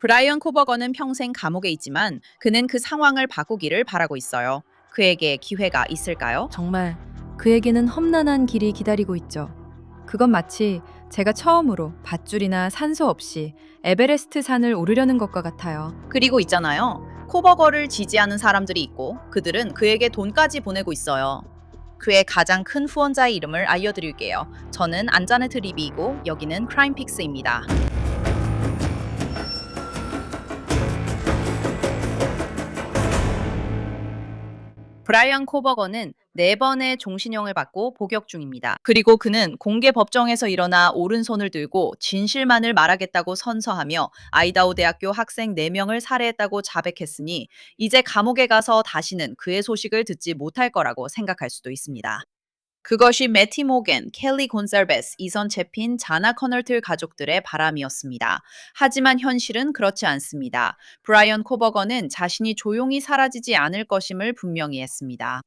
브라이언 코버거는 평생 감옥에 있지만 그는 그 상황을 바꾸기를 바라고 있어요. 그에게 기회가 있을까요? 정말 그에게는 험난한 길이 기다리고 있죠. 그건 마치 제가 처음으로 밧줄이나 산소 없이 에베레스트 산을 오르려는 것과 같아요. 그리고 있잖아요. 코버거를 지지하는 사람들이 있고 그들은 그에게 돈까지 보내고 있어요. 그의 가장 큰 후원자의 이름을 알려드릴게요. 저는 안자네트 리비이고 여기는 크라임픽스입니다. 브라이언 코버거는 4번의 종신형을 받고 복역 중입니다. 그리고 그는 공개 법정에서 일어나 오른손을 들고 진실만을 말하겠다고 선서하며 아이다호 대학교 학생 4명을 살해했다고 자백했으니 이제 감옥에 가서 다시는 그의 소식을 듣지 못할 거라고 생각할 수도 있습니다. 그것이 매티 모겐, 켈리 곤살베스, 이선 채핀, 자나 커널틀 가족들의 바람이었습니다. 하지만 현실은 그렇지 않습니다. 브라이언 코버거는 자신이 조용히 사라지지 않을 것임을 분명히 했습니다.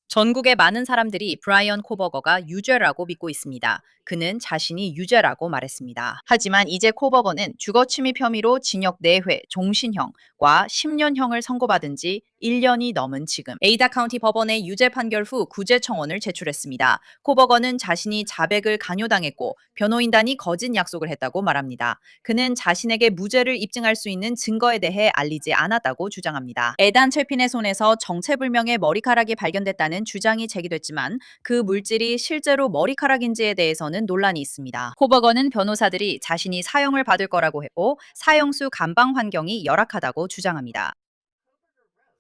전국의 많은 사람들이 브라이언 코버거가 유죄라고 믿고 있습니다. 그는 자신이 유죄라고 말했습니다. 하지만 이제 코버거는 주거침입 혐의로 징역 4회, 종신형과 10년형을 선고받은 지 1년이 넘은 지금 에이다 카운티 법원의 유죄 판결 후 구제 청원을 제출했습니다. 코버거는 자신이 자백을 강요당했고 변호인단이 거짓 약속을 했다고 말합니다. 그는 자신에게 무죄를 입증할 수 있는 증거에 대해 알리지 않았다고 주장합니다. 에단 채핀의 손에서 정체불명의 머리카락이 발견됐다는 주장이 제기됐지만 그 물질이 실제로 머리카락인지에 대해서는 논란이 있습니다. 코버거는 변호사들이 자신이 사형을 받을 거라고 했고 사형수 감방 환경이 열악하다고 주장합니다.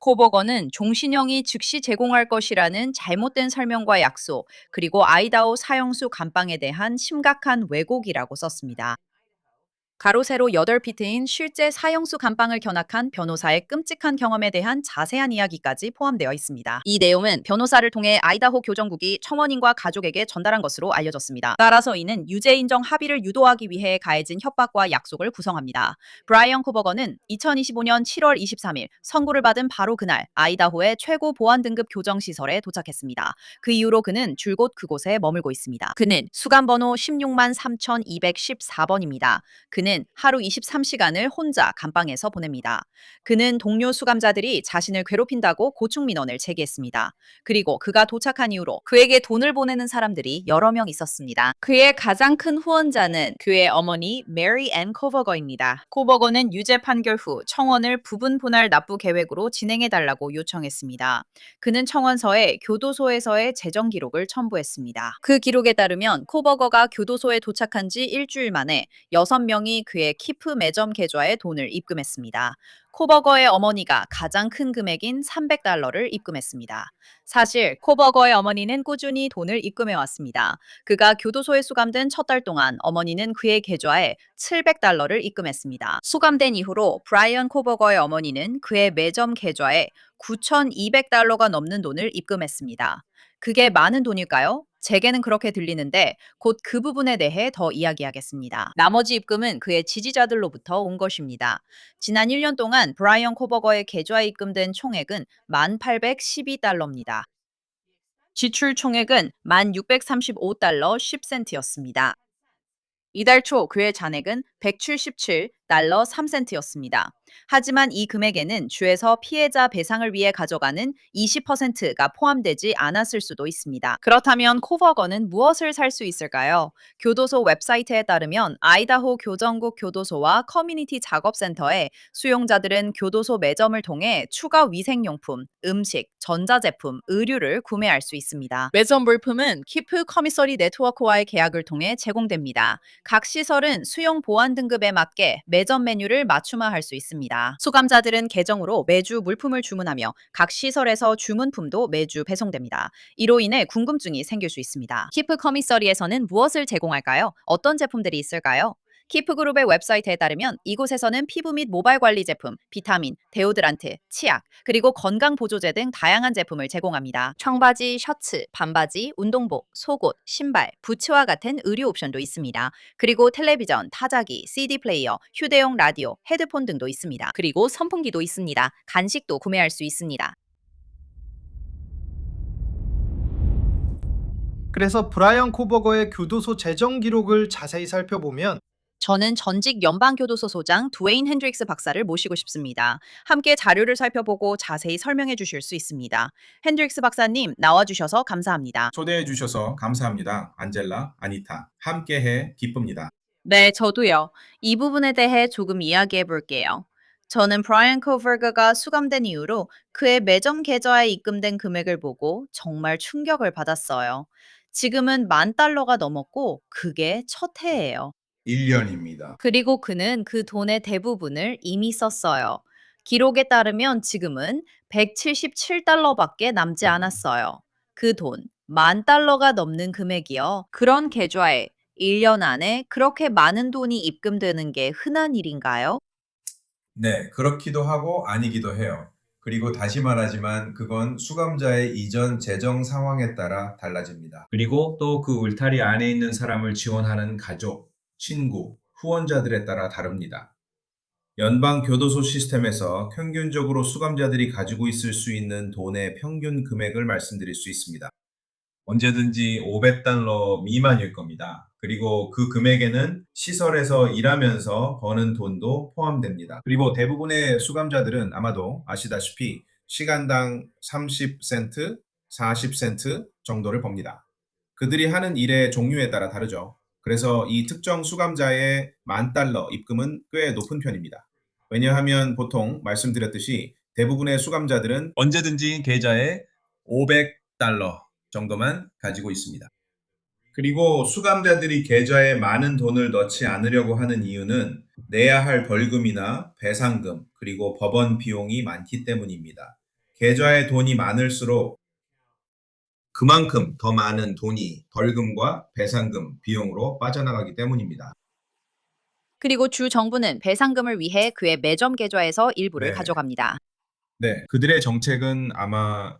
코버거는 종신형이 즉시 제공할 것이라는 잘못된 설명과 약속, 그리고 아이다호 사형수 감방에 대한 심각한 왜곡이라고 썼습니다. 가로 세로 8피트인 실제 사형수 감방을 견학한 변호사의 끔찍한 경험에 대한 자세한 이야기까지 포함되어 있습니다. 이 내용은 변호사를 통해 아이다호 교정국이 청원인과 가족에게 전달한 것으로 알려졌습니다. 따라서 이는 유죄 인정 합의를 유도하기 위해 가해진 협박과 약속을 구성합니다. 브라이언 코버거는 2025년 7월 23일 선고를 받은 바로 그날 아이다호의 최고 보안 등급 교정시설에 도착했습니다. 그 이후로 그는 줄곧 그곳에 머물고 있습니다. 그는 수감번호 16만 3214번입니다. 그는 하루 23시간을 혼자 감방에서 보냅니다. 그는 동료 수감자들이 자신을 괴롭힌다고 고충 민원을 제기했습니다. 그리고 그가 도착한 이후로 그에게 돈을 보내는 사람들이 여러 명 있었습니다. 그의 가장 큰 후원자는 그의 어머니 메리 앤 코버거입니다. 코버거는 유죄 판결 후 청원을 부분 분할 납부 계획으로 진행해달라고 요청했습니다. 그는 청원서에 교도소에서의 재정 기록을 첨부했습니다. 그 기록에 따르면 코버거가 교도소에 도착한 지 일주일 만에 6명이 그의 키프 매점 계좌에 돈을 입금했습니다. 코버거의 어머니가 가장 큰 금액인 $300를 입금했습니다. 사실 코버거의 어머니는 꾸준히 돈을 입금해 왔습니다. 그가 교도소에 수감된 첫 달 동안 어머니는 그의 계좌에 $700를 입금했습니다. 수감된 이후로 브라이언 코버거의 어머니는 그의 매점 계좌에 $9,200가 넘는 돈을 입금했습니다. 그게 많은 돈일까요? 제게는 그렇게 들리는데 곧 그 부분에 대해 더 이야기하겠습니다. 나머지 입금은 그의 지지자들로부터 온 것입니다. 지난 1년 동안 브라이언 코버거의 계좌에 입금된 총액은 $1,812입니다. 지출 총액은 $1,635 10센트였습니다. 이달 초 그의 잔액은 $177 3센트였습니다. 하지만 이 금액에는 주에서 피해자 배상을 위해 가져가는 20%가 포함되지 않았을 수도 있습니다. 그렇다면 코버거는 무엇을 살 수 있을까요? 교도소 웹사이트에 따르면 아이다호 교정국 교도소와 커뮤니티 작업센터에 수용자들은 교도소 매점을 통해 추가 위생용품, 음식, 전자제품, 의류를 구매할 수 있습니다. 매점 물품은 키프 커미서리 네트워크와의 계약을 통해 제공됩니다. 각 시설은 수용 보안 등급에 맞게 매점 메뉴를 맞춤화할 수 있습니다. 수감자들은 계정으로 매주 물품을 주문하며 각 시설에서 주문품도 매주 배송됩니다. 이로 인해 궁금증이 생길 수 있습니다. 키프 커미서리에서는 무엇을 제공할까요? 어떤 제품들이 있을까요? 키프그룹의 웹사이트에 따르면 이곳에서는 피부 및 모발 관리 제품, 비타민, 데오드란트, 치약, 그리고 건강보조제 등 다양한 제품을 제공합니다. 청바지, 셔츠, 반바지, 운동복, 속옷, 신발, 부츠와 같은 의류 옵션도 있습니다. 그리고 텔레비전, 타자기, CD 플레이어, 휴대용 라디오, 헤드폰 등도 있습니다. 그리고 선풍기도 있습니다. 간식도 구매할 수 있습니다. 그래서 브라이언 코버거의 교도소 재정 기록을 자세히 살펴보면 저는 전직 연방교도소 소장 두웨인 핸드릭스 박사를 모시고 싶습니다. 함께 자료를 살펴보고 자세히 설명해 주실 수 있습니다. 핸드릭스 박사님, 나와주셔서 감사합니다. 초대해 주셔서 감사합니다. 안젤라, 아니타. 함께해 기쁩니다. 네, 저도요. 이 부분에 대해 조금 이야기해 볼게요. 저는 브라이언 코버그가 수감된 이후로 그의 매점 계좌에 입금된 금액을 보고 정말 충격을 받았어요. 지금은 $10,000가 넘었고 그게 첫 해예요. 1년입니다. 그리고 그는 그 돈의 대부분을 이미 썼어요. 기록에 따르면 지금은 $177밖에 남지 않았어요. 그 돈, $10,000가 넘는 금액이요. 그런 계좌에 1년 안에 그렇게 많은 돈이 입금되는 게 흔한 일인가요? 네, 그렇기도 하고 아니기도 해요. 그리고 다시 말하지만 그건 수감자의 이전 재정 상황에 따라 달라집니다. 그리고 또 그 울타리 안에 있는 사람을 지원하는 가족, 친구, 후원자들에 따라 다릅니다. 연방 교도소 시스템에서 평균적으로 수감자들이 가지고 있을 수 있는 돈의 평균 금액을 말씀드릴 수 있습니다. 언제든지 $500 미만일 겁니다. 그리고 그 금액에는 시설에서 일하면서 버는 돈도 포함됩니다. 그리고 대부분의 수감자들은 아마도 아시다시피 시간당 30센트, 40센트 정도를 법니다. 그들이 하는 일의 종류에 따라 다르죠. 그래서 이 특정 수감자의 $10,000 입금은 꽤 높은 편입니다. 왜냐하면 보통 말씀드렸듯이 대부분의 수감자들은 언제든지 계좌에 $500 정도만 가지고 있습니다. 그리고 수감자들이 계좌에 많은 돈을 넣지 않으려고 하는 이유는 내야 할 벌금이나 배상금, 그리고 법원 비용이 많기 때문입니다. 계좌에 돈이 많을수록 그만큼 더 많은 돈이 벌금과 배상금 비용으로 빠져나가기 때문입니다. 그리고 주 정부는 배상금을 위해 그의 매점 계좌에서 일부를 네. 가져갑니다. 네, 그들의 정책은 아마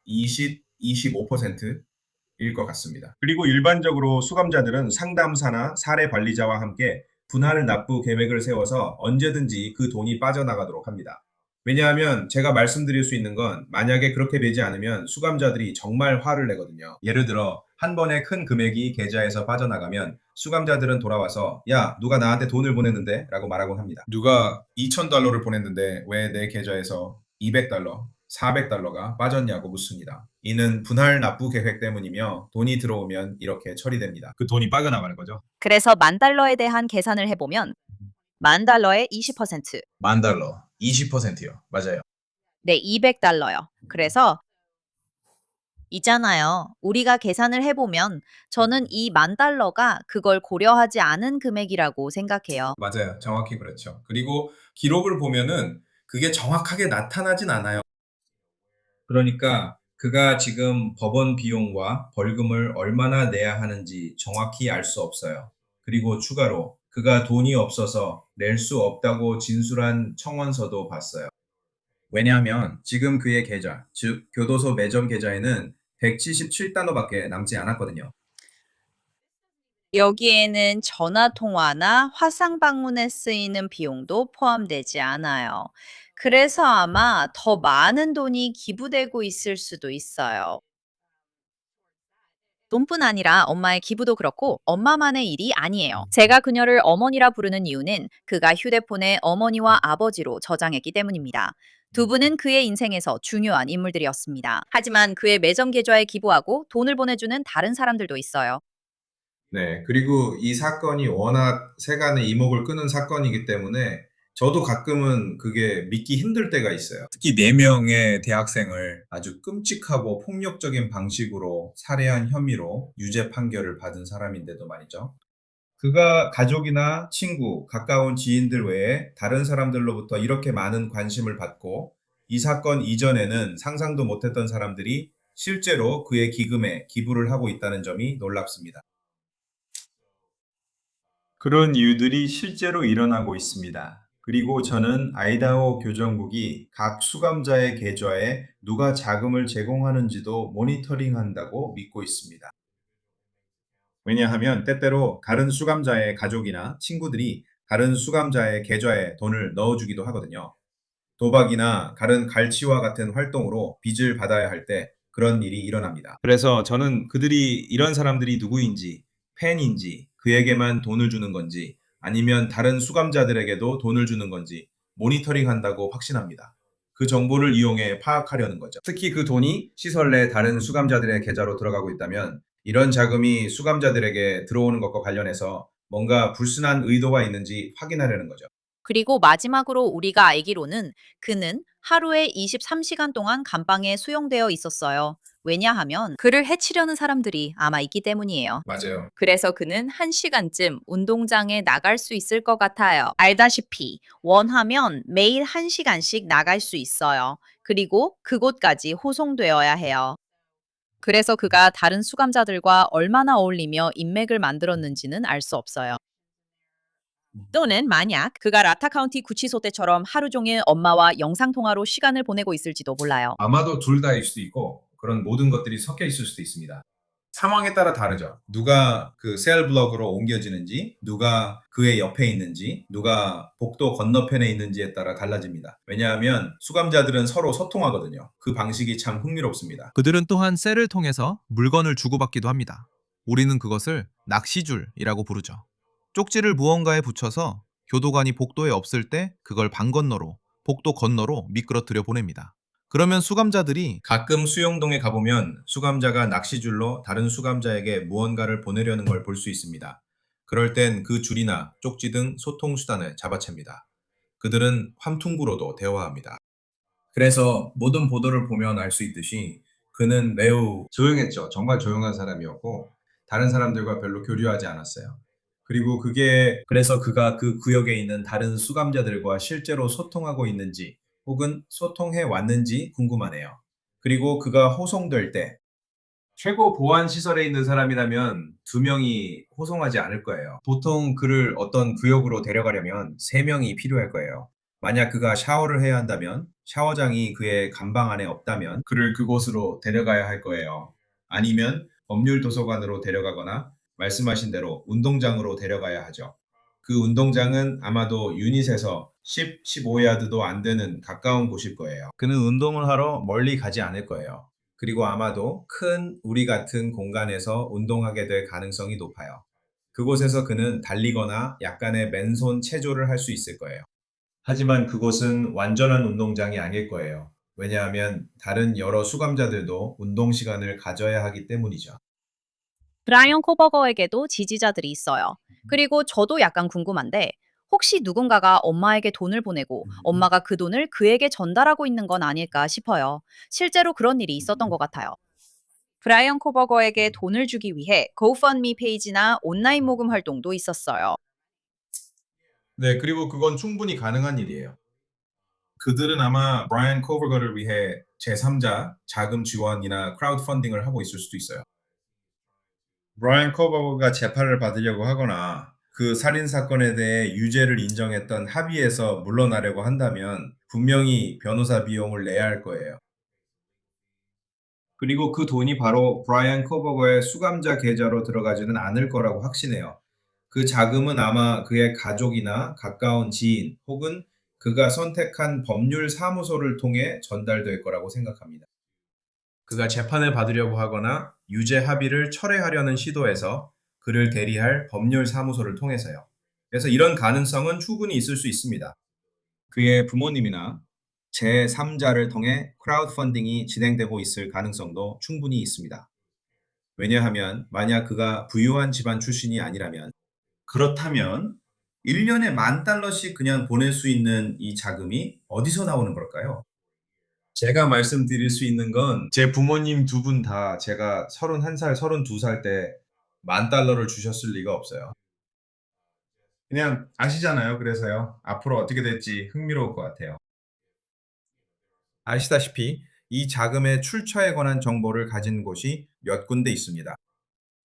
25%일 것 같습니다. 그리고 일반적으로 수감자들은 상담사나 사례 관리자와 함께 분할 납부 계획을 세워서 언제든지 그 돈이 빠져나가도록 합니다. 왜냐하면 제가 말씀드릴 수 있는 건 만약에 그렇게 되지 않으면 수감자들이 정말 화를 내거든요. 예를 들어 한 번에 큰 금액이 계좌에서 빠져나가면 수감자들은 돌아와서 야, 누가 나한테 돈을 보냈는데? 라고 말하곤 합니다. 누가 $2,000를 보냈는데 왜 내 계좌에서 $200, $400가 빠졌냐고 묻습니다. 이는 분할 납부 계획 때문이며 돈이 들어오면 이렇게 처리됩니다. 그 돈이 빠져나가는 거죠. 그래서 $10,000에 대한 계산을 해보면 $10,000의 20%, $10,000, 20%요. 맞아요. 네, $200요. 그래서 있잖아요. 우리가 계산을 해보면 저는 이 $10,000가 그걸 고려하지 않은 금액이라고 생각해요. 맞아요. 정확히 그렇죠. 그리고 기록을 보면은 그게 정확하게 나타나진 않아요. 그러니까 그가 지금 법원 비용과 벌금을 얼마나 내야 하는지 정확히 알 수 없어요. 그리고 추가로 그가 돈이 없어서 낼 수 없다고 진술한 청원서도 봤어요. 왜냐하면 지금 그의 계좌, 즉 교도소 매점 계좌에는 $177밖에 남지 않았거든요. 여기에는 전화 통화나 화상 방문에 쓰이는 비용도 포함되지 않아요. 그래서 아마 더 많은 돈이 기부되고 있을 수도 있어요. 돈뿐 아니라 엄마의 기부도 그렇고 엄마만의 일이 아니에요. 제가 그녀를 어머니라 부르는 이유는 그가 휴대폰에 어머니와 아버지로 저장했기 때문입니다. 두 분은 그의 인생에서 중요한 인물들이었습니다. 하지만 그의 매점 계좌에 기부하고 돈을 보내주는 다른 사람들도 있어요. 네, 그리고 이 사건이 워낙 세간의 이목을 끄는 사건이기 때문에 저도 가끔은 그게 믿기 힘들 때가 있어요. 특히 4명의 대학생을 아주 끔찍하고 폭력적인 방식으로 살해한 혐의로 유죄 판결을 받은 사람인데도 말이죠. 그가 가족이나 친구, 가까운 지인들 외에 다른 사람들로부터 이렇게 많은 관심을 받고 이 사건 이전에는 상상도 못했던 사람들이 실제로 그의 기금에 기부를 하고 있다는 점이 놀랍습니다. 그런 이유들이 실제로 일어나고 있습니다. 그리고 저는 아이다호 교정국이 각 수감자의 계좌에 누가 자금을 제공하는지도 모니터링한다고 믿고 있습니다. 왜냐하면 때때로 다른 수감자의 가족이나 친구들이 다른 수감자의 계좌에 돈을 넣어주기도 하거든요. 도박이나 다른 갈취와 같은 활동으로 빚을 받아야 할 때 그런 일이 일어납니다. 그래서 저는 그들이 이런 사람들이 누구인지, 팬인지, 그에게만 돈을 주는 건지, 아니면 다른 수감자들에게도 돈을 주는 건지 모니터링한다고 확신합니다. 그 정보를 이용해 파악하려는 거죠. 특히 그 돈이 시설 내 다른 수감자들의 계좌로 들어가고 있다면 이런 자금이 수감자들에게 들어오는 것과 관련해서 뭔가 불순한 의도가 있는지 확인하려는 거죠. 그리고 마지막으로 우리가 알기로는 그는 하루에 23시간 동안 감방에 수용되어 있었어요. 왜냐하면 그를 해치려는 사람들이 아마 있기 때문이에요. 맞아요. 그래서 그는 1시간쯤 운동장에 나갈 수 있을 것 같아요. 알다시피 원하면 매일 1시간씩 나갈 수 있어요. 그리고 그곳까지 호송되어야 해요. 그래서 그가 다른 수감자들과 얼마나 어울리며 인맥을 만들었는지는 알 수 없어요. 또는 만약 그가 라타 카운티 구치소 때처럼 하루 종일 엄마와 영상통화로 시간을 보내고 있을지도 몰라요. 아마도 둘 다일 수도 있고 그런 모든 것들이 섞여 있을 수도 있습니다. 상황에 따라 다르죠. 누가 그 셀 블럭으로 옮겨지는지, 누가 그의 옆에 있는지, 누가 복도 건너편에 있는지에 따라 달라집니다. 왜냐하면 수감자들은 서로 소통하거든요. 그 방식이 참 흥미롭습니다. 그들은 또한 셀을 통해서 물건을 주고받기도 합니다. 우리는 그것을 낚시줄이라고 부르죠. 쪽지를 무언가에 붙여서 교도관이 복도에 없을 때 그걸 방 건너로, 복도 건너로 미끄러뜨려 보냅니다. 그러면 수감자들이 가끔 수용동에 가보면 수감자가 낚시줄로 다른 수감자에게 무언가를 보내려는 걸 볼 수 있습니다. 그럴 땐 그 줄이나 쪽지 등 소통수단을 잡아챕니다. 그들은 환풍구로도 대화합니다. 그래서 모든 보도를 보면 알 수 있듯이 그는 매우 조용했죠. 정말 조용한 사람이었고 다른 사람들과 별로 교류하지 않았어요. 그리고 그래서 그가 그 구역에 있는 다른 수감자들과 실제로 소통하고 있는지 혹은 소통해 왔는지 궁금하네요. 그리고 그가 호송될 때 최고 보안 시설에 있는 사람이라면 2명이 호송하지 않을 거예요. 보통 그를 어떤 구역으로 데려가려면 3명이 필요할 거예요. 만약 그가 샤워를 해야 한다면 샤워장이 그의 감방 안에 없다면 그를 그곳으로 데려가야 할 거예요. 아니면 법률 도서관으로 데려가거나 말씀하신 대로 운동장으로 데려가야 하죠. 그 운동장은 아마도 유닛에서 10, 15야드도 안 되는 가까운 곳일 거예요. 그는 운동을 하러 멀리 가지 않을 거예요. 그리고 아마도 큰 우리 같은 공간에서 운동하게 될 가능성이 높아요. 그곳에서 그는 달리거나 약간의 맨손 체조를 할 수 있을 거예요. 하지만 그곳은 완전한 운동장이 아닐 거예요. 왜냐하면 다른 여러 수감자들도 운동 시간을 가져야 하기 때문이죠. 브라이언 코버거에게도 지지자들이 있어요. 그리고 저도 약간 궁금한데 혹시 누군가가 엄마에게 돈을 보내고 엄마가 그 돈을 그에게 전달하고 있는 건 아닐까 싶어요. 실제로 그런 일이 있었던 것 같아요. 브라이언 코버거에게 돈을 주기 위해 GoFundMe 페이지나 온라인 모금 활동도 있었어요. 네, 그리고 그건 충분히 가능한 일이에요. 그들은 아마 브라이언 코버거를 위해 제3자 자금 지원이나 크라우드 펀딩을 하고 있을 수도 있어요. 브라이언 코버거가 재판을 받으려고 하거나 그 살인 사건에 대해 유죄를 인정했던 합의에서 물러나려고 한다면 분명히 변호사 비용을 내야 할 거예요. 그리고 그 돈이 바로 브라이언 코버거의 수감자 계좌로 들어가지는 않을 거라고 확신해요. 그 자금은 아마 그의 가족이나 가까운 지인 혹은 그가 선택한 법률 사무소를 통해 전달될 거라고 생각합니다. 그가 재판을 받으려고 하거나 유죄 합의를 철회하려는 시도에서 그를 대리할 법률 사무소를 통해서요. 그래서 이런 가능성은 충분히 있을 수 있습니다. 그의 부모님이나 제3자를 통해 크라우드 펀딩이 진행되고 있을 가능성도 충분히 있습니다. 왜냐하면 만약 그가 부유한 집안 출신이 아니라면 그렇다면 1년에 $10,000씩 그냥 보낼 수 있는 이 자금이 어디서 나오는 걸까요? 제가 말씀드릴 수 있는 건 제 부모님 2분 다 제가 31살, 32살 때 $10,000를 주셨을 리가 없어요. 그냥 아시잖아요. 그래서요. 앞으로 어떻게 될지 흥미로울 것 같아요. 아시다시피 이 자금의 출처에 관한 정보를 가진 곳이 몇 군데 있습니다.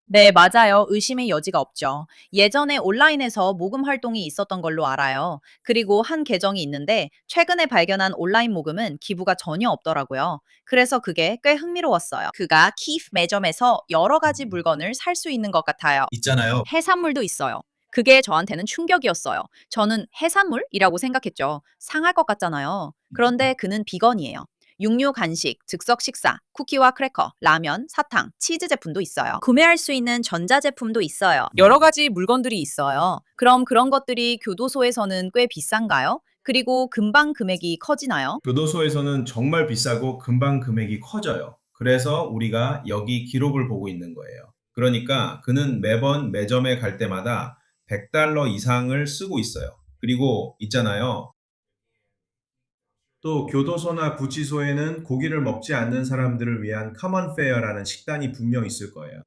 네, 맞아요. 의심의 여지가 없죠. 예전에 온라인에서 모금 활동이 있었던 걸로 알아요. 그리고 한 계정이 있는데 최근에 발견한 온라인 모금은 기부가 전혀 없더라고요. 그래서 그게 꽤 흥미로웠어요. 그가 키프 매점에서 여러 가지 물건을 살 수 있는 것 같아요. 있잖아요. 해산물도 있어요. 그게 저한테는 충격이었어요. 저는 해산물이라고 생각했죠. 상할 것 같잖아요. 그런데 그는 비건이에요. 육류 간식, 즉석 식사, 쿠키와 크래커, 라면, 사탕, 치즈 제품도 있어요. 구매할 수 있는 전자제품도 있어요. 여러 가지 물건들이 있어요. 그럼 그런 것들이 교도소에서는 꽤 비싼가요? 그리고 금방 금액이 커지나요? 교도소에서는 정말 비싸고 금방 금액이 커져요. 그래서 우리가 여기 기록을 보고 있는 거예요. 그러니까 그는 매번 매점에 갈 때마다 $100 이상을 쓰고 있어요. 그리고 있잖아요. 또 교도소나 구치소에는 고기를 먹지 않는 사람들을 위한 커먼 페어라는 식단이 분명 있을 거예요.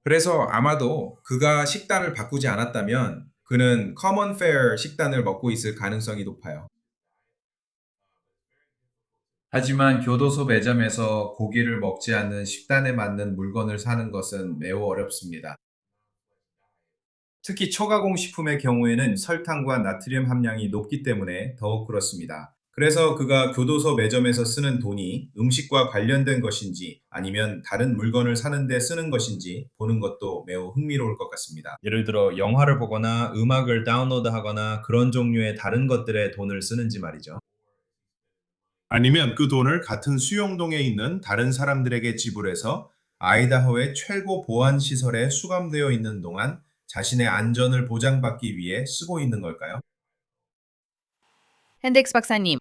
그래서 아마도 그가 식단을 바꾸지 않았다면 그는 커먼 페어 식단을 먹고 있을 가능성이 높아요. 하지만 교도소 매점에서 고기를 먹지 않는 식단에 맞는 물건을 사는 것은 매우 어렵습니다. 특히 초가공 식품의 경우에는 설탕과 나트륨 함량이 높기 때문에 더욱 그렇습니다. 그래서 그가 교도소 매점에서 쓰는 돈이 음식과 관련된 것인지 아니면 다른 물건을 사는 데 쓰는 것인지 보는 것도 매우 흥미로울 것 같습니다. 예를 들어 영화를 보거나 음악을 다운로드하거나 그런 종류의 다른 것들에 돈을 쓰는지 말이죠. 아니면 그 돈을 같은 수용동에 있는 다른 사람들에게 지불해서 아이다호의 최고 보안 시설에 수감되어 있는 동안 자신의 안전을 보장받기 위해 쓰고 있는 걸까요? 핸덱스 박사님,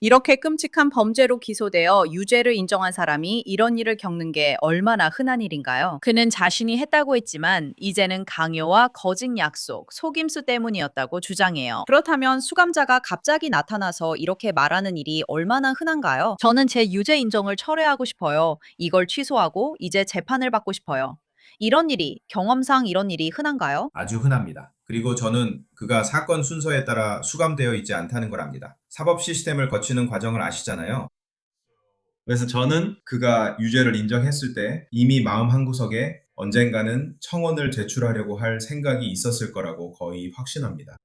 이렇게 끔찍한 범죄로 기소되어 유죄를 인정한 사람이 이런 일을 겪는 게 얼마나 흔한 일인가요? 그는 자신이 했다고 했지만 이제는 강요와 거짓 약속, 속임수 때문이었다고 주장해요. 그렇다면 수감자가 갑자기 나타나서 이렇게 말하는 일이 얼마나 흔한가요? 저는 제 유죄 인정을 철회하고 싶어요. 이걸 취소하고 이제 재판을 받고 싶어요. 이런 일이, 경험상 이런 일이 흔한가요? 아주 흔합니다. 그리고 저는 그가 사건 순서에 따라 수감되어 있지 않다는 걸 압니다. 사법 시스템을 거치는 과정을 아시잖아요. 그래서 저는 그가 유죄를 인정했을 때 이미 마음 한구석에 언젠가는 청원을 제출하려고 할 생각이 있었을 거라고 거의 확신합니다.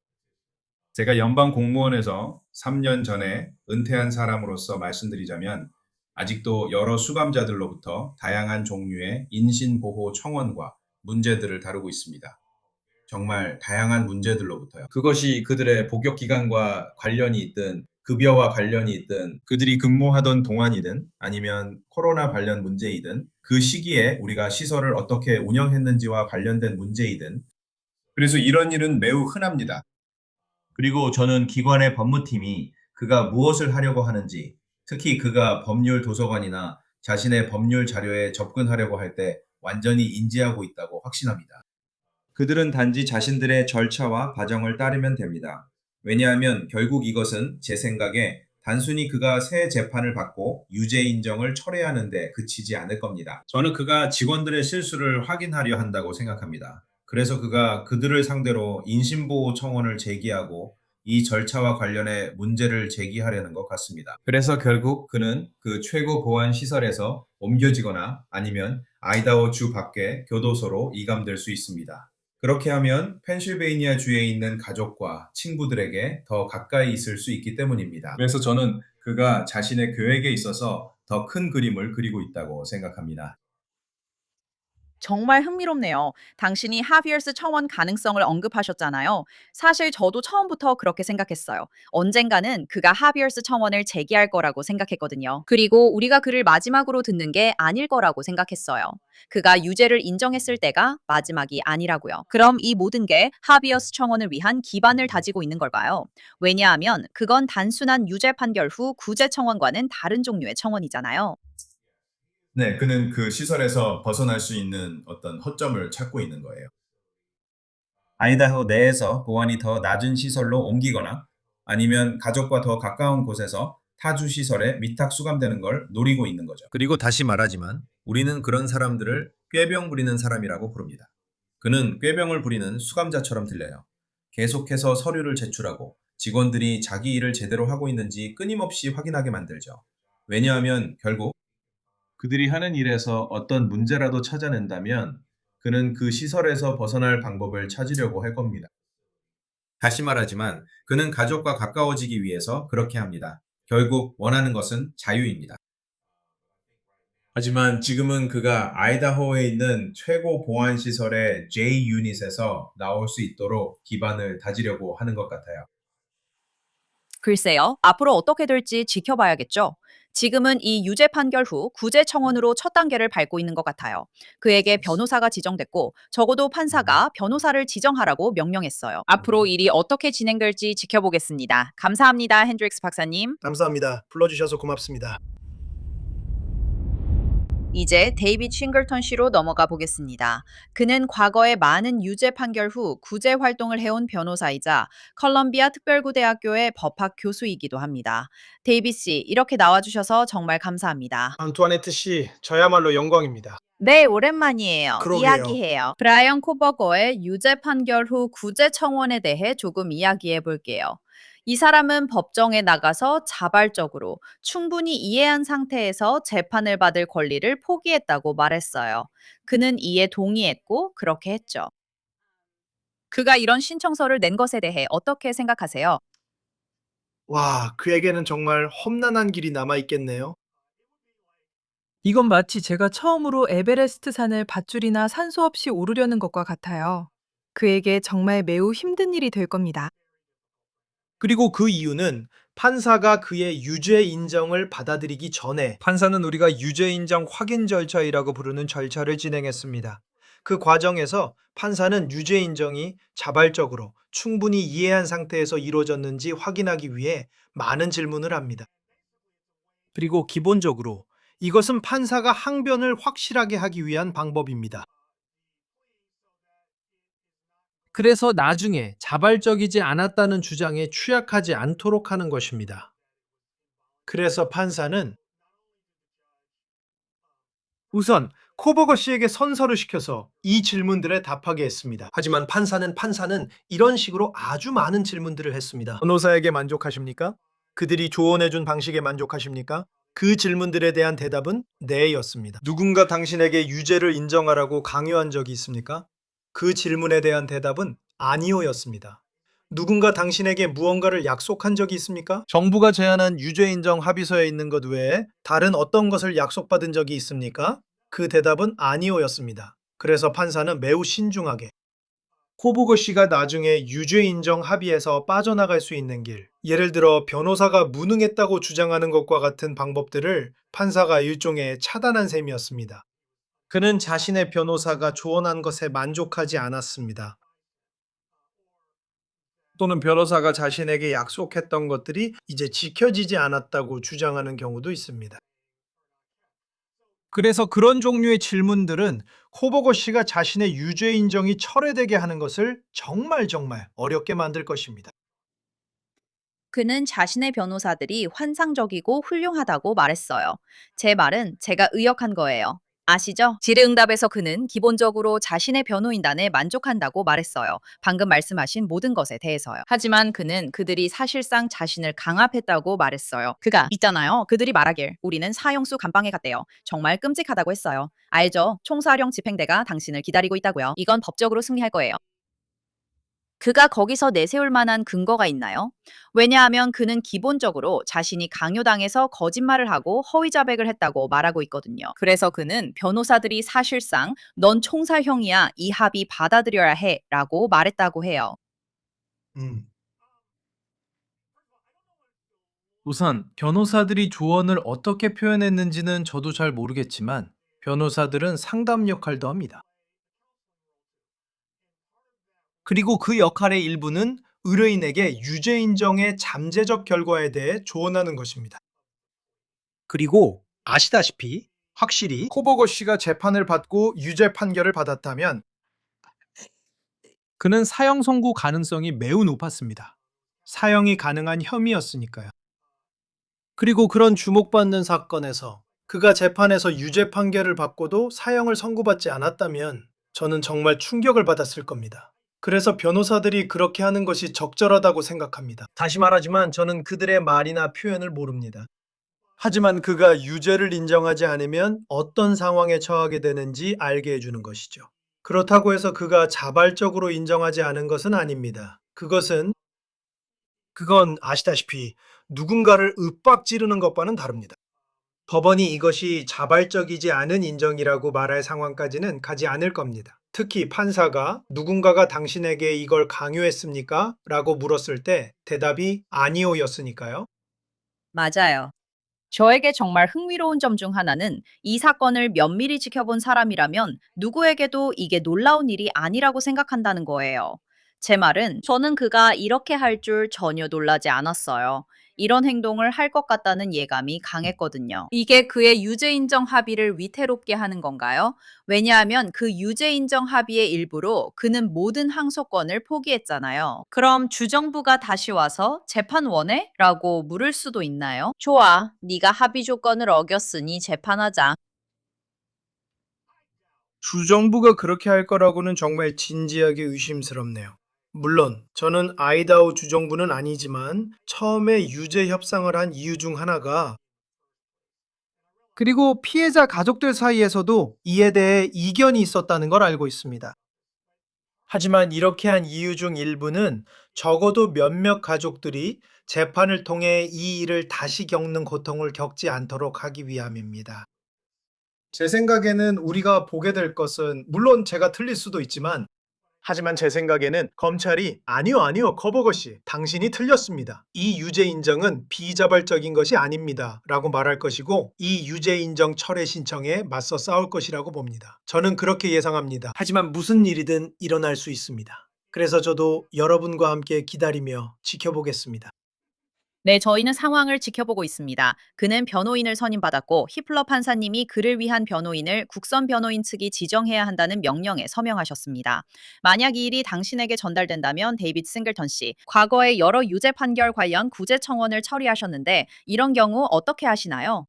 제가 연방 공무원에서 3년 전에 은퇴한 사람으로서 말씀드리자면 아직도 여러 수감자들로부터 다양한 종류의 인신보호 청원과 문제들을 다루고 있습니다. 정말 다양한 문제들로부터요. 그것이 그들의 복역 기간과 관련이 있든 급여와 관련이 있든 그들이 근무하던 동안이든 아니면 코로나 관련 문제이든 그 시기에 우리가 시설을 어떻게 운영했는지와 관련된 문제이든 그래서 이런 일은 매우 흔합니다. 그리고 저는 기관의 법무팀이 그가 무엇을 하려고 하는지, 특히 그가 법률 도서관이나 자신의 법률 자료에 접근하려고 할 때 완전히 인지하고 있다고 확신합니다. 그들은 단지 자신들의 절차와 과정을 따르면 됩니다. 왜냐하면 결국 이것은 제 생각에 단순히 그가 새 재판을 받고 유죄 인정을 철회하는 데 그치지 않을 겁니다. 저는 그가 직원들의 실수를 확인하려 한다고 생각합니다. 그래서 그가 그들을 상대로 인신보호 청원을 제기하고 이 절차와 관련해 문제를 제기하려는 것 같습니다. 그래서 결국 그는 그 최고 보안 시설에서 옮겨지거나 아니면 아이다호 주 밖의 교도소로 이감될 수 있습니다. 그렇게 하면 펜실베이니아 주에 있는 가족과 친구들에게 더 가까이 있을 수 있기 때문입니다. 그래서 저는 그가 자신의 계획에 있어서 더 큰 그림을 그리고 있다고 생각합니다. 정말 흥미롭네요. 당신이 하비어스 청원 가능성을 언급하셨잖아요. 사실 저도 처음부터 그렇게 생각했어요. 언젠가는 그가 하비어스 청원을 제기할 거라고 생각했거든요. 그리고 우리가 그를 마지막으로 듣는 게 아닐 거라고 생각했어요. 그가 유죄를 인정했을 때가 마지막이 아니라고요. 그럼 이 모든 게 하비어스 청원을 위한 기반을 다지고 있는 걸까요? 왜냐하면 그건 단순한 유죄 판결 후 구제 청원과는 다른 종류의 청원이잖아요. 네, 그는 그 시설에서 벗어날 수 있는 어떤 허점을 찾고 있는 거예요. 아이다호 내에서 보안이 더 낮은 시설로 옮기거나 아니면 가족과 더 가까운 곳에서 타주 시설에 위탁 수감되는 걸 노리고 있는 거죠. 그리고 다시 말하지만 우리는 그런 사람들을 꾀병 부리는 사람이라고 부릅니다. 그는 꾀병을 부리는 수감자처럼 들려요. 계속해서 서류를 제출하고 직원들이 자기 일을 제대로 하고 있는지 끊임없이 확인하게 만들죠. 왜냐하면 결국 그들이 하는 일에서 어떤 문제라도 찾아낸다면 그는 그 시설에서 벗어날 방법을 찾으려고 할 겁니다. 다시 말하지만 그는 가족과 가까워지기 위해서 그렇게 합니다. 결국 원하는 것은 자유입니다. 하지만 지금은 그가 아이다호에 있는 최고 보안 시설의 J 유닛에서 나올 수 있도록 기반을 다지려고 하는 것 같아요. 글쎄요, 앞으로 어떻게 될지 지켜봐야겠죠. 지금은 이 유죄 판결 후 구제 청원으로 첫 단계를 밟고 있는 것 같아요. 그에게 변호사가 지정됐고 적어도 판사가 변호사를 지정하라고 명령했어요. 앞으로 일이 어떻게 진행될지 지켜보겠습니다. 감사합니다, 핸드릭스 박사님. 감사합니다. 불러주셔서 고맙습니다. 이제 데이빗 싱글턴 씨로 넘어가 보겠습니다. 그는 과거에 많은 유죄 판결 후 구제 활동을 해온 변호사이자 컬럼비아 특별구대학교의 법학 교수이기도 합니다. 데이빗 씨, 이렇게 나와주셔서 정말 감사합니다. 안투아네트 씨, 저야말로 영광입니다. 네, 오랜만이에요. 그러게요. 이야기해요. 브라이언 코버거의 유죄 판결 후 구제 청원에 대해 조금 이야기해 볼게요. 이 사람은 법정에 나가서 자발적으로 충분히 이해한 상태에서 재판을 받을 권리를 포기했다고 말했어요. 그는 이에 동의했고 그렇게 했죠. 그가 이런 신청서를 낸 것에 대해 어떻게 생각하세요? 와, 그에게는 정말 험난한 길이 남아 있겠네요. 이건 마치 제가 처음으로 에베레스트 산을 밧줄이나 산소 없이 오르려는 것과 같아요. 그에게 정말 매우 힘든 일이 될 겁니다. 그리고 그 이유는 판사가 그의 유죄 인정을 받아들이기 전에 판사는 우리가 유죄 인정 확인 절차이라고 부르는 절차를 진행했습니다. 그 과정에서 판사는 유죄 인정이 자발적으로 충분히 이해한 상태에서 이루어졌는지 확인하기 위해 많은 질문을 합니다. 그리고 기본적으로 이것은 판사가 항변을 확실하게 하기 위한 방법입니다. 그래서 나중에 자발적이지 않았다는 주장에 취약하지 않도록 하는 것입니다. 그래서 판사는 우선 코버거 씨에게 선서를 시켜서 이 질문들에 답하게 했습니다. 하지만 판사는 이런 식으로 아주 많은 질문들을 했습니다. 변호사에게 만족하십니까? 그들이 조언해준 방식에 만족하십니까? 그 질문들에 대한 대답은 네였습니다. 누군가 당신에게 유죄를 인정하라고 강요한 적이 있습니까? 그 질문에 대한 대답은 아니오였습니다. 누군가 당신에게 무언가를 약속한 적이 있습니까? 정부가 제안한 유죄 인정 합의서에 있는 것 외에 다른 어떤 것을 약속받은 적이 있습니까? 그 대답은 아니오였습니다. 그래서 판사는 매우 신중하게 코보거 씨가 나중에 유죄 인정 합의에서 빠져나갈 수 있는 길, 예를 들어 변호사가 무능했다고 주장하는 것과 같은 방법들을 판사가 일종의 차단한 셈이었습니다. 그는 자신의 변호사가 조언한 것에 만족하지 않았습니다. 또는 변호사가 자신에게 약속했던 것들이 이제 지켜지지 않았다고 주장하는 경우도 있습니다. 그래서 그런 종류의 질문들은 코버거 씨가 자신의 유죄 인정이 철회되게 하는 것을 정말 어렵게 만들 것입니다. 그는 자신의 변호사들이 환상적이고 훌륭하다고 말했어요. 제 말은 제가 의역한 거예요. 아시죠? 질의응답에서 그는 기본적으로 자신의 변호인단에 만족한다고 말했어요. 방금 말씀하신 모든 것에 대해서요. 하지만 그는 그들이 사실상 자신을 강압했다고 말했어요. 그가 있잖아요. 그들이 말하길 우리는 사형수 감방에 갔대요. 정말 끔찍하다고 했어요. 알죠? 총사령 집행대가 당신을 기다리고 있다고요. 이건 법적으로 승리할 거예요. 그가 거기서 내세울 만한 근거가 있나요? 왜냐하면 그는 기본적으로 자신이 강요당해서 거짓말을 하고 허위자백을 했다고 말하고 있거든요. 그래서 그는 변호사들이 사실상 넌 총살형이야, 이 합의 받아들여야 해 라고 말했다고 해요. 우선 변호사들이 조언을 어떻게 표현했는지는 저도 잘 모르겠지만 변호사들은 상담 역할도 합니다. 그리고 그 역할의 일부는 의뢰인에게 유죄 인정의 잠재적 결과에 대해 조언하는 것입니다. 그리고 아시다시피 확실히 코버거 씨가 재판을 받고 유죄 판결을 받았다면 그는 사형 선고 가능성이 매우 높았습니다. 사형이 가능한 혐의였으니까요. 그리고 그런 주목받는 사건에서 그가 재판에서 유죄 판결을 받고도 사형을 선고받지 않았다면 저는 정말 충격을 받았을 겁니다. 그래서 변호사들이 그렇게 하는 것이 적절하다고 생각합니다. 다시 말하지만 저는 그들의 말이나 표현을 모릅니다. 하지만 그가 유죄를 인정하지 않으면 어떤 상황에 처하게 되는지 알게 해주는 것이죠. 그렇다고 해서 그가 자발적으로 인정하지 않은 것은 아닙니다. 그건 아시다시피 누군가를 윽박지르는 것과는 다릅니다. 법원이 이것이 자발적이지 않은 인정이라고 말할 상황까지는 가지 않을 겁니다. 특히 판사가 누군가가 당신에게 이걸 강요했습니까? 라고 물었을 때 대답이 아니오였으니까요. 맞아요. 저에게 정말 흥미로운 점 중 하나는 이 사건을 면밀히 지켜본 사람이라면 누구에게도 이게 놀라운 일이 아니라고 생각한다는 거예요. 제 말은 저는 그가 이렇게 할 줄 전혀 놀라지 않았어요. 이런 행동을 할 것 같다는 예감이 강했거든요. 이게 그의 유죄 인정 합의를 위태롭게 하는 건가요? 왜냐하면 그 유죄 인정 합의의 일부로 그는 모든 항소권을 포기했잖아요. 그럼 주정부가 다시 와서 재판 원해? 라고 물을 수도 있나요? 좋아, 네가 합의 조건을 어겼으니 재판하자. 주정부가 그렇게 할 거라고는 정말 진지하게 의심스럽네요. 물론 저는 아이다호 주정부는 아니지만 처음에 유죄 협상을 한 이유 중 하나가 그리고 피해자 가족들 사이에서도 이에 대해 이견이 있었다는 걸 알고 있습니다. 하지만 이렇게 한 이유 중 일부는 적어도 몇몇 가족들이 재판을 통해 이 일을 다시 겪는 고통을 겪지 않도록 하기 위함입니다. 제 생각에는 우리가 보게 될 것은 물론 제가 틀릴 수도 있지만 하지만 제 생각에는 검찰이 아니요, 커버거 씨, 당신이 틀렸습니다. 이 유죄 인정은 비자발적인 것이 아닙니다. 라고 말할 것이고 이 유죄 인정 철회 신청에 맞서 싸울 것이라고 봅니다. 저는 그렇게 예상합니다. 하지만 무슨 일이든 일어날 수 있습니다. 그래서 저도 여러분과 함께 기다리며 지켜보겠습니다. 네, 저희는 상황을 지켜보고 있습니다. 그는 변호인을 선임받았고 히플러 판사님이 그를 위한 변호인을 국선 변호인 측이 지정해야 한다는 명령에 서명하셨습니다. 만약 이 일이 당신에게 전달된다면 데이빗 싱글턴 씨, 과거에 여러 유죄 판결 관련 구제 청원을 처리하셨는데 이런 경우 어떻게 하시나요?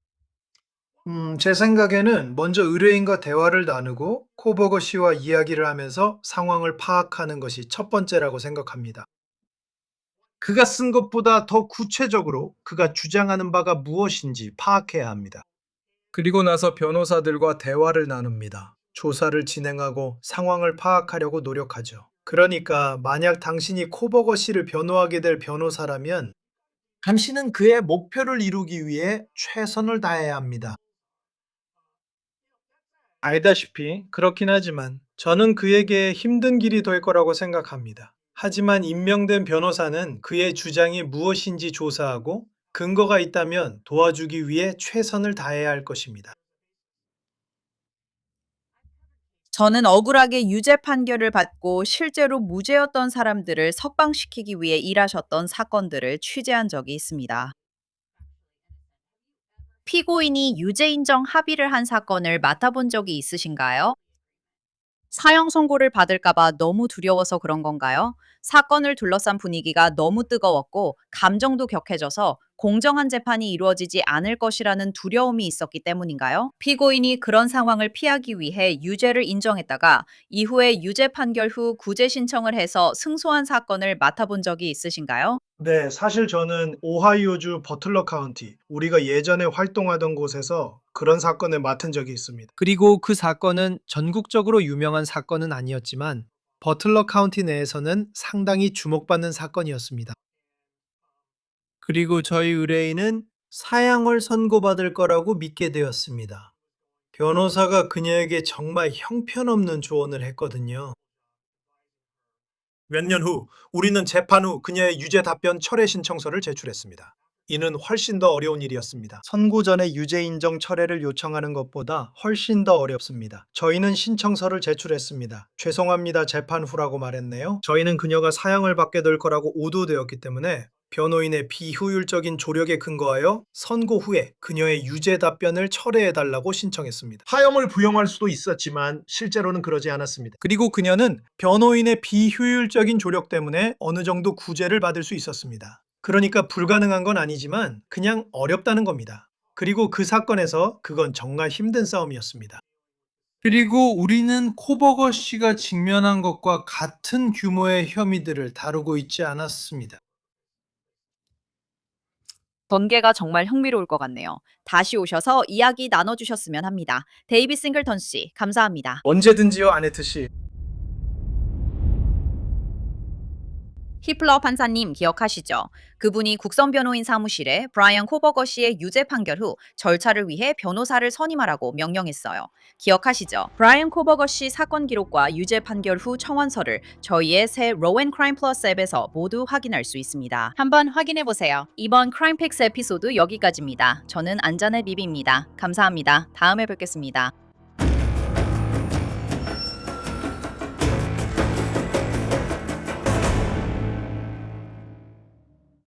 제 생각에는 먼저 의뢰인과 대화를 나누고 코버거 씨와 이야기를 하면서 상황을 파악하는 것이 첫 번째라고 생각합니다. 그가 쓴 것보다 더 구체적으로 그가 주장하는 바가 무엇인지 파악해야 합니다. 그리고 나서 변호사들과 대화를 나눕니다. 조사를 진행하고 상황을 파악하려고 노력하죠. 그러니까 만약 당신이 코버거 씨를 변호하게 될 변호사라면 당신은 그의 목표를 이루기 위해 최선을 다해야 합니다. 알다시피 그렇긴 하지만 저는 그에게 힘든 길이 될 거라고 생각합니다. 하지만 임명된 변호사는 그의 주장이 무엇인지 조사하고 근거가 있다면 도와주기 위해 최선을 다해야 할 것입니다. 저는 억울하게 유죄 판결을 받고 실제로 무죄였던 사람들을 석방시키기 위해 일하셨던 사건들을 취재한 적이 있습니다. 피고인이 유죄 인정 합의를 한 사건을 맡아본 적이 있으신가요? 사형 선고를 받을까봐 너무 두려워서 그런 건가요? 사건을 둘러싼 분위기가 너무 뜨거웠고 감정도 격해져서 공정한 재판이 이루어지지 않을 것이라는 두려움이 있었기 때문인가요? 피고인이 그런 상황을 피하기 위해 유죄를 인정했다가 이후에 유죄 판결 후 구제 신청을 해서 승소한 사건을 맡아본 적이 있으신가요? 네, 사실 저는 오하이오주 버틀러 카운티, 우리가 예전에 활동하던 곳에서 그런 사건을 맡은 적이 있습니다. 그리고 그 사건은 전국적으로 유명한 사건은 아니었지만 버틀러 카운티 내에서는 상당히 주목받는 사건이었습니다. 그리고 저희 의뢰인은 사형을 선고받을 거라고 믿게 되었습니다. 변호사가 그녀에게 정말 형편없는 조언을 했거든요. 몇 년 후 우리는 재판 후 그녀의 유죄 답변 철회 신청서를 제출했습니다. 이는 훨씬 더 어려운 일이었습니다. 선고 전에 유죄 인정 철회를 요청하는 것보다 훨씬 더 어렵습니다. 저희는 신청서를 제출했습니다. 죄송합니다. 재판 후라고 말했네요. 저희는 그녀가 사형을 받게 될 거라고 오도되었기 때문에 변호인의 비효율적인 조력에 근거하여 선고 후에 그녀의 유죄 답변을 철회해달라고 신청했습니다. 사형을 부용할 수도 있었지만 실제로는 그러지 않았습니다. 그리고 그녀는 변호인의 비효율적인 조력 때문에 어느 정도 구제를 받을 수 있었습니다. 그러니까 불가능한 건 아니지만 그냥 어렵다는 겁니다. 그리고 그 사건에서 그건 정말 힘든 싸움이었습니다. 그리고 우리는 코버거 씨가 직면한 것과 같은 규모의 혐의들을 다루고 있지 않았습니다. 전개가 정말 흥미로울 것 같네요. 다시 오셔서 이야기 나눠주셨으면 합니다. 데이빗 싱글턴 씨, 감사합니다. 언제든지요, 아네트 씨. 히플러 판사님 기억하시죠? 그분이 국선변호인 사무실에 브라이언 코버거 씨의 유죄 판결 후 절차를 위해 변호사를 선임하라고 명령했어요. 기억하시죠? 브라이언 코버거 씨 사건 기록과 유죄 판결 후 청원서를 저희의 새 로앤 크라임 플러스 앱에서 모두 확인할 수 있습니다. 한번 확인해 보세요. 이번 크라임픽스 에피소드 여기까지입니다. 저는 안전의 비비입니다. 감사합니다. 다음에 뵙겠습니다.